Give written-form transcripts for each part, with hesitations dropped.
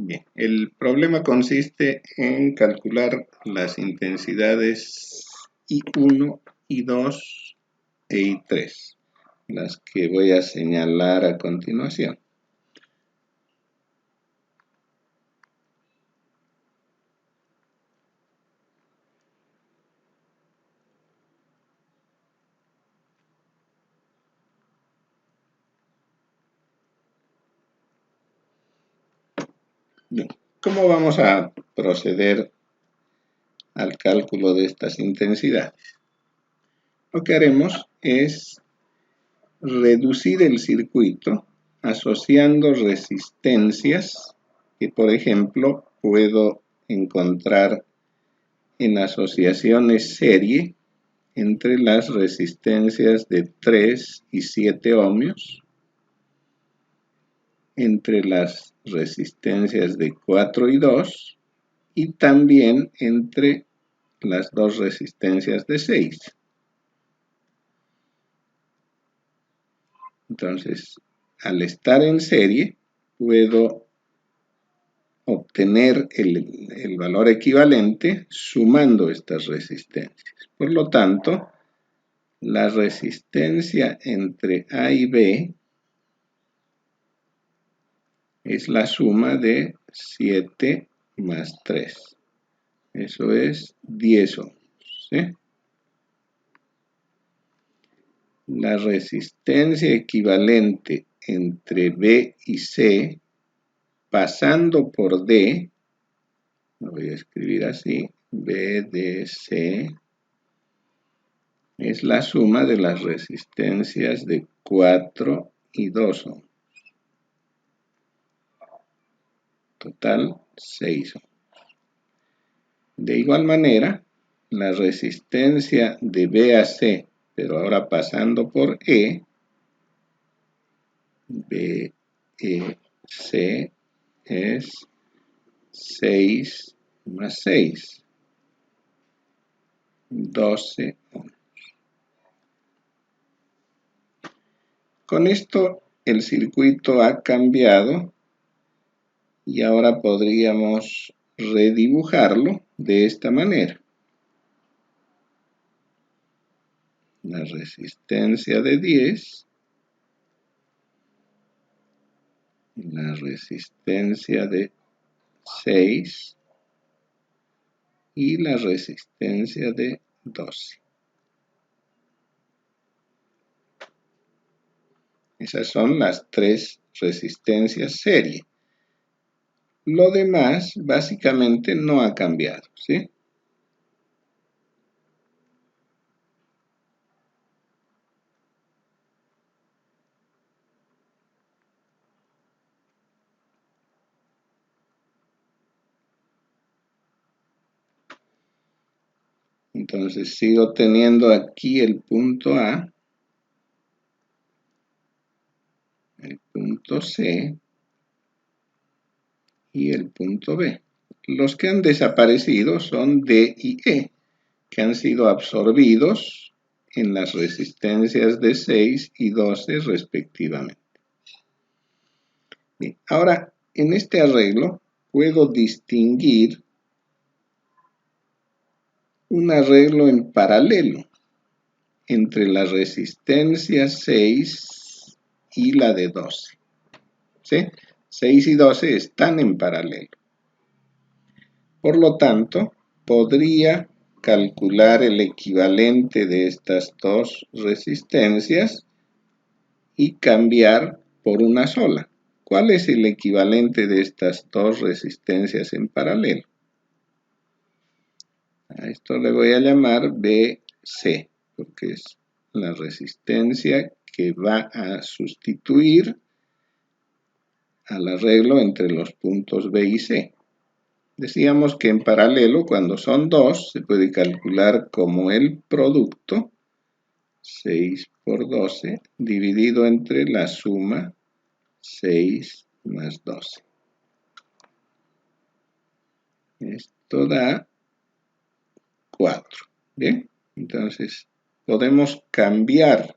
Bien, el problema consiste en calcular las intensidades I1, I2 e I3, las que voy a señalar a continuación. Bien, ¿cómo vamos a proceder al cálculo de estas intensidades? Lo que haremos es reducir el circuito asociando resistencias que, por ejemplo, puedo encontrar en asociaciones serie entre las resistencias de 3 y 7 ohmios, entre las resistencias de 4 y 2 y también entre las dos resistencias de 6. Entonces, al estar en serie, puedo obtener el valor equivalente sumando estas resistencias. Por lo tanto, la resistencia entre A y B es la suma de 7 más 3. Eso es 10 ohms. ¿Sí? La resistencia equivalente entre B y C, pasando por D, lo voy a escribir así, B de C, es la suma de las resistencias de 4 y 2 ohms. Total, 6 ohms. De igual manera, la resistencia de B a C, pero ahora pasando por E, B, E, C, es 6 más 6, 12 ohms. Con esto el circuito ha cambiado y ahora podríamos redibujarlo de esta manera. La resistencia de 10, la resistencia de 6 y la resistencia de 12. Esas son las tres resistencias serie. Lo demás básicamente no ha cambiado, ¿sí? Entonces sigo teniendo aquí el punto A, el punto C y el punto B. Los que han desaparecido son D y E, que han sido absorbidos en las resistencias de 6 y 12 respectivamente. Bien, ahora, en este arreglo puedo distinguir un arreglo en paralelo entre la resistencia 6 y la de 12. ¿Sí? 6 y 12 están en paralelo. Por lo tanto, podría calcular el equivalente de estas dos resistencias y cambiar por una sola. ¿Cuál es el equivalente de estas dos resistencias en paralelo? A esto le voy a llamar BC, porque es la resistencia que va a sustituir al arreglo entre los puntos B y C. Decíamos que en paralelo, cuando son dos, se puede calcular como el producto 6 por 12 dividido entre la suma 6 más 12. Esto da 4. Bien, entonces podemos cambiar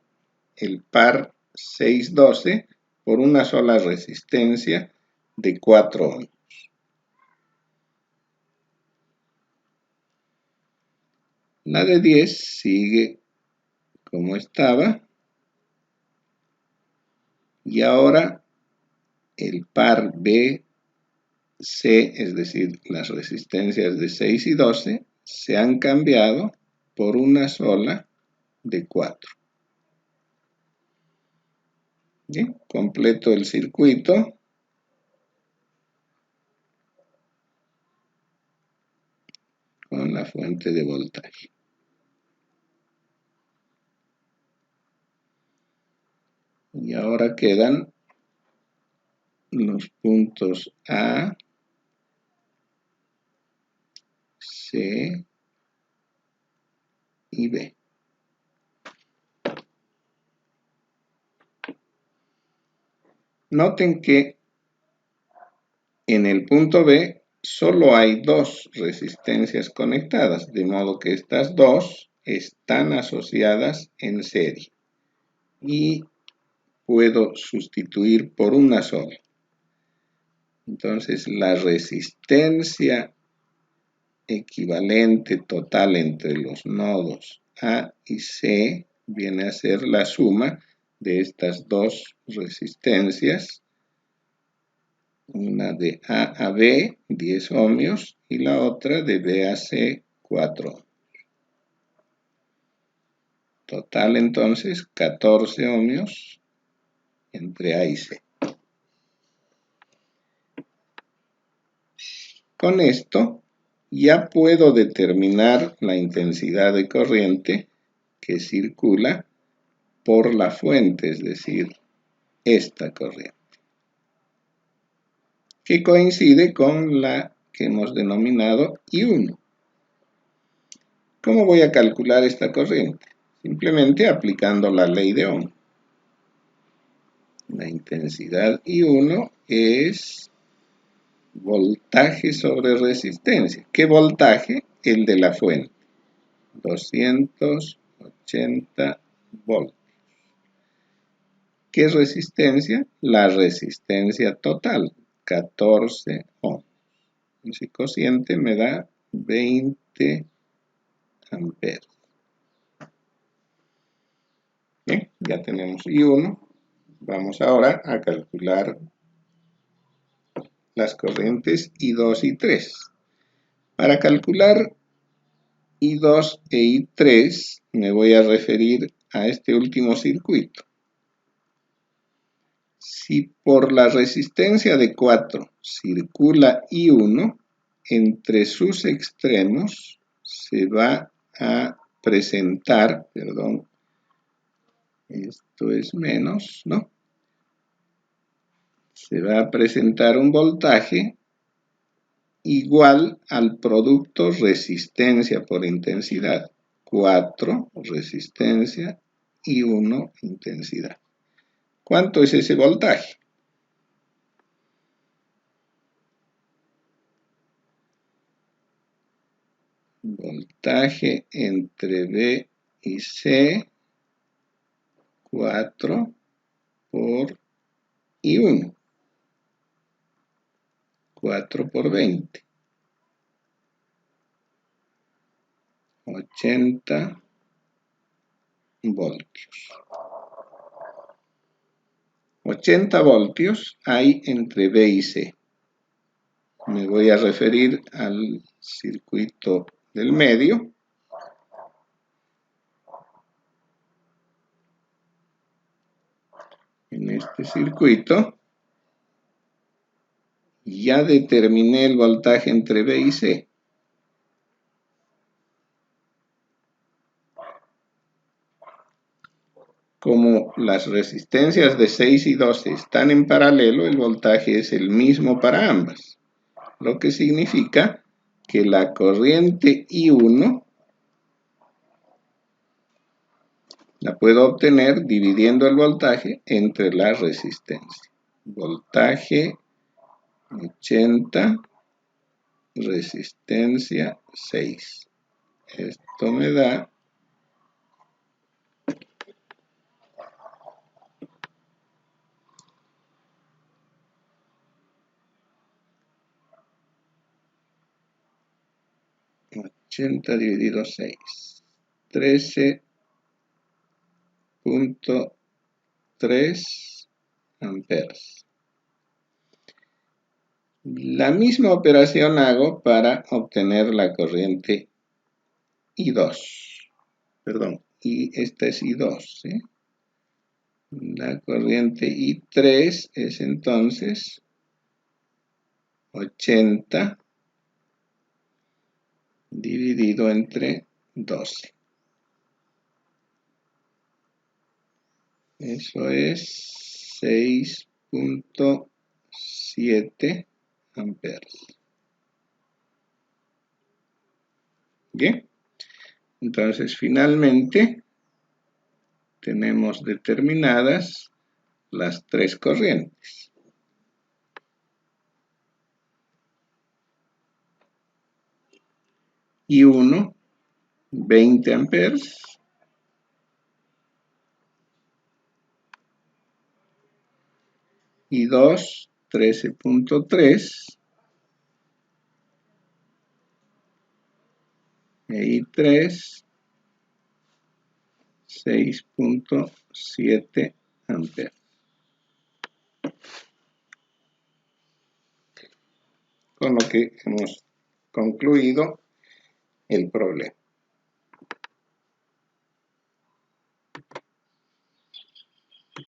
el par 6-12 por una sola resistencia de 4 ohms. La de 10 sigue como estaba. Y ahora el par B, C, es decir, las resistencias de 6 y 12, se han cambiado por una sola de 4. Bien, completo el circuito. Con la fuente de voltaje. Y ahora quedan los puntos A, C y B. Noten que en el punto B solo hay dos resistencias conectadas, de modo que estas dos están asociadas en serie. Y puedo sustituir por una sola. Entonces la resistencia equivalente total entre los nodos A y C viene a ser la suma de estas dos resistencias, una de A a B, 10 ohmios, y la otra de B a C, 4 ohmios. Total entonces 14 ohmios entre A y C. Con esto ya puedo determinar la intensidad de corriente que circula por la fuente, es decir, esta corriente, que coincide con la que hemos denominado I1. ¿Cómo voy a calcular esta corriente? Simplemente aplicando la ley de Ohm. La intensidad I1 es voltaje sobre resistencia. ¿Qué voltaje? El de la fuente. 280 voltios. ¿Qué resistencia? La resistencia total, 14 ohms. Ese cociente me da 20 amperes. Bien, ya tenemos I1. Vamos ahora a calcular las corrientes I2 y I3. Para calcular I2 e I3 me voy a referir a este último circuito. Si por la resistencia de 4 circula I1, entre sus extremos se va a presentar, perdón, esto es menos, ¿no? Se va a presentar un voltaje igual al producto resistencia por intensidad. 4 resistencia y 1 intensidad. ¿Cuánto es ese voltaje? Voltaje entre B y C, 4 por I1. 4 por 20. 80 voltios. 80 voltios hay entre B y C. Me voy a referir al circuito del medio. En este circuito ya determiné el voltaje entre B y C. Como las resistencias de 6 y 12 están en paralelo, el voltaje es el mismo para ambas, lo que significa que la corriente I1 la puedo obtener dividiendo el voltaje entre la resistencia. Voltaje 80, resistencia 6. Esto me da 80 dividido 6. 13.3 amperes. La misma operación hago para obtener la corriente I2. Perdón, esta es I2, ¿sí? La corriente I3 es entonces 80 dividido entre 12. Eso es 6.7 amperes. Bien, entonces finalmente tenemos determinadas las tres corrientes. I1, 20 amperes. I2, 13.3. E I3, 6.7 amperes. Con lo que hemos concluido el problema.